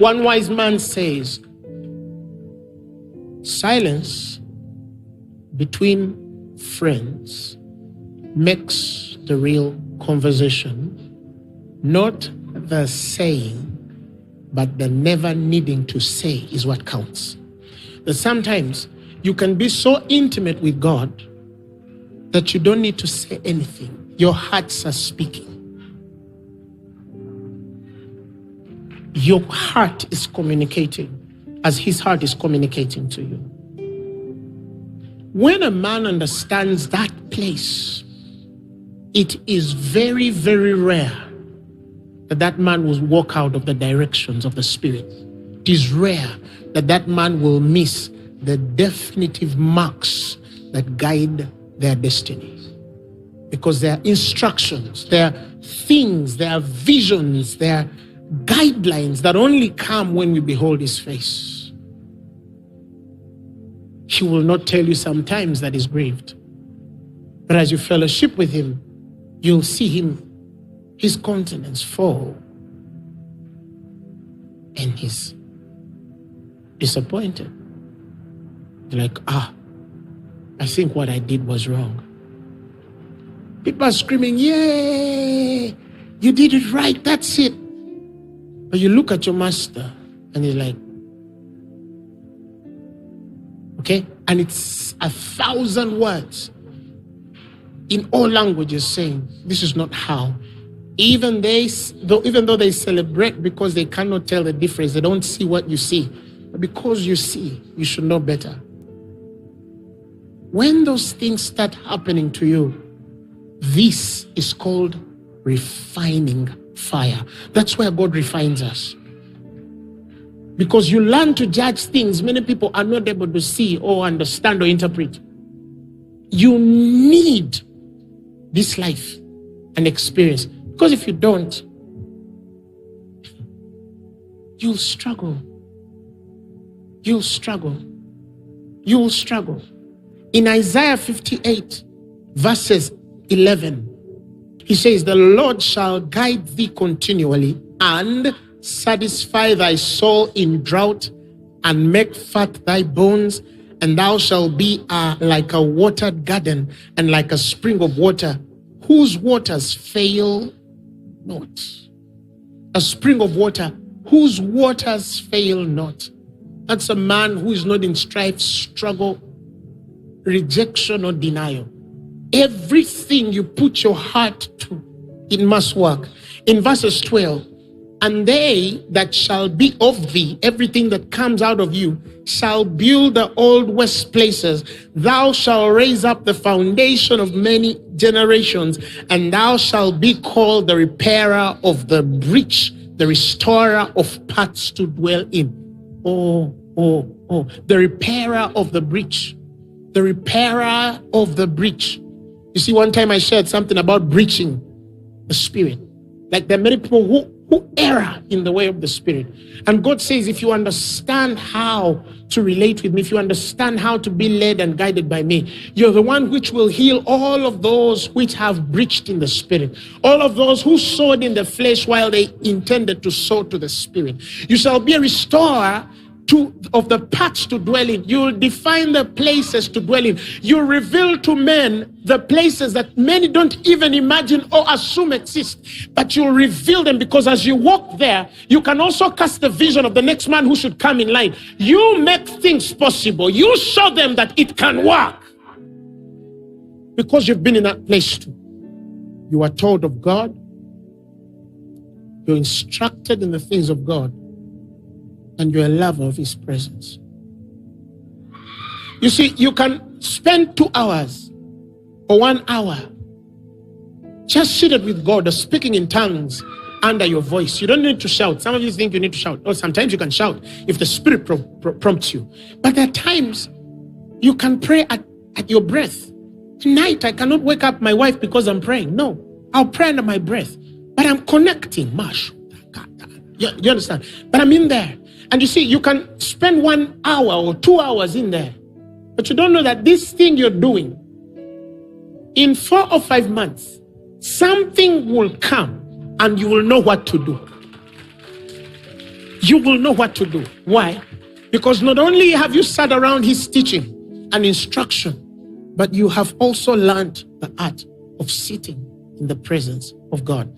One wise man says, silence between friends makes the real conversation, not the saying, but the never needing to say is what counts. That sometimes you can be so intimate with God that you don't need to say anything. Your hearts are speaking. Your heart is communicating as his heart is communicating to you. When a man understands that place, it is very, very rare that that man will walk out of the directions of the Spirit. It is rare that that man will miss the definitive marks that guide their destiny. Because there are instructions, there are things, there are visions, there are guidelines that only come when we behold his face. He will not tell you sometimes that he's grieved. But as you fellowship with him, you'll see his countenance fall. And he's disappointed. Like, I think what I did was wrong. People are screaming, yay, you did it right, that's it. But you look at your master and he's like, okay? And it's 1,000 words in all languages saying, this is not how. Even though they celebrate because they cannot tell the difference, they don't see what you see. But because you see, you should know better. When those things start happening to you, this is called refining fire. That's where God refines us. Because you learn to judge things many people are not able to see or understand or interpret. You need this life and experience. Because if you don't, you'll struggle. You'll struggle. You'll struggle. In Isaiah 58, verses 11, he says, the Lord shall guide thee continually and satisfy thy soul in drought and make fat thy bones, and thou shalt be like a watered garden and like a spring of water, whose waters fail not. A spring of water, whose waters fail not. That's a man who is not in strife, struggle, rejection, or denial. Everything you put your heart to, it must work. In verses 12, and they that shall be of thee, everything that comes out of you, shall build the old waste places. Thou shalt raise up the foundation of many generations, and thou shalt be called the repairer of the breach, the restorer of paths to dwell in. Oh, the repairer of the breach. The repairer of the breach. You see, one time I shared something about breaching the Spirit. Like there are many people who err in the way of the Spirit. And God says, if you understand how to relate with me, if you understand how to be led and guided by me, you're the one which will heal all of those which have breached in the Spirit. All of those who sowed in the flesh while they intended to sow to the Spirit. You shall be a restorer of the paths to dwell in. You will define the places to dwell in. You reveal to men the places that many don't even imagine or assume exist. But you'll reveal them, because as you walk there, you can also cast the vision of the next man who should come in line. You make things possible. You show them that it can work. Because you've been in that place too. You are told of God. You're instructed in the things of God. And you're a lover of his presence. You see, you can spend 2 hours or 1 hour just seated with God or speaking in tongues under your voice. You don't need to shout. Some of you think you need to shout. Or sometimes you can shout if the Spirit prompts you. But there are times you can pray at your breath. Tonight, I cannot wake up my wife because I'm praying. No, I'll pray under my breath. But I'm connecting. You understand? But I'm in there. And you see, you can spend 1 hour or 2 hours in there, but you don't know that this thing you're doing, in 4 or 5 months, something will come and you will know what to do. you will know what to do. Why? Because not only have you sat around his teaching and instruction, but you have also learned the art of sitting in the presence of God.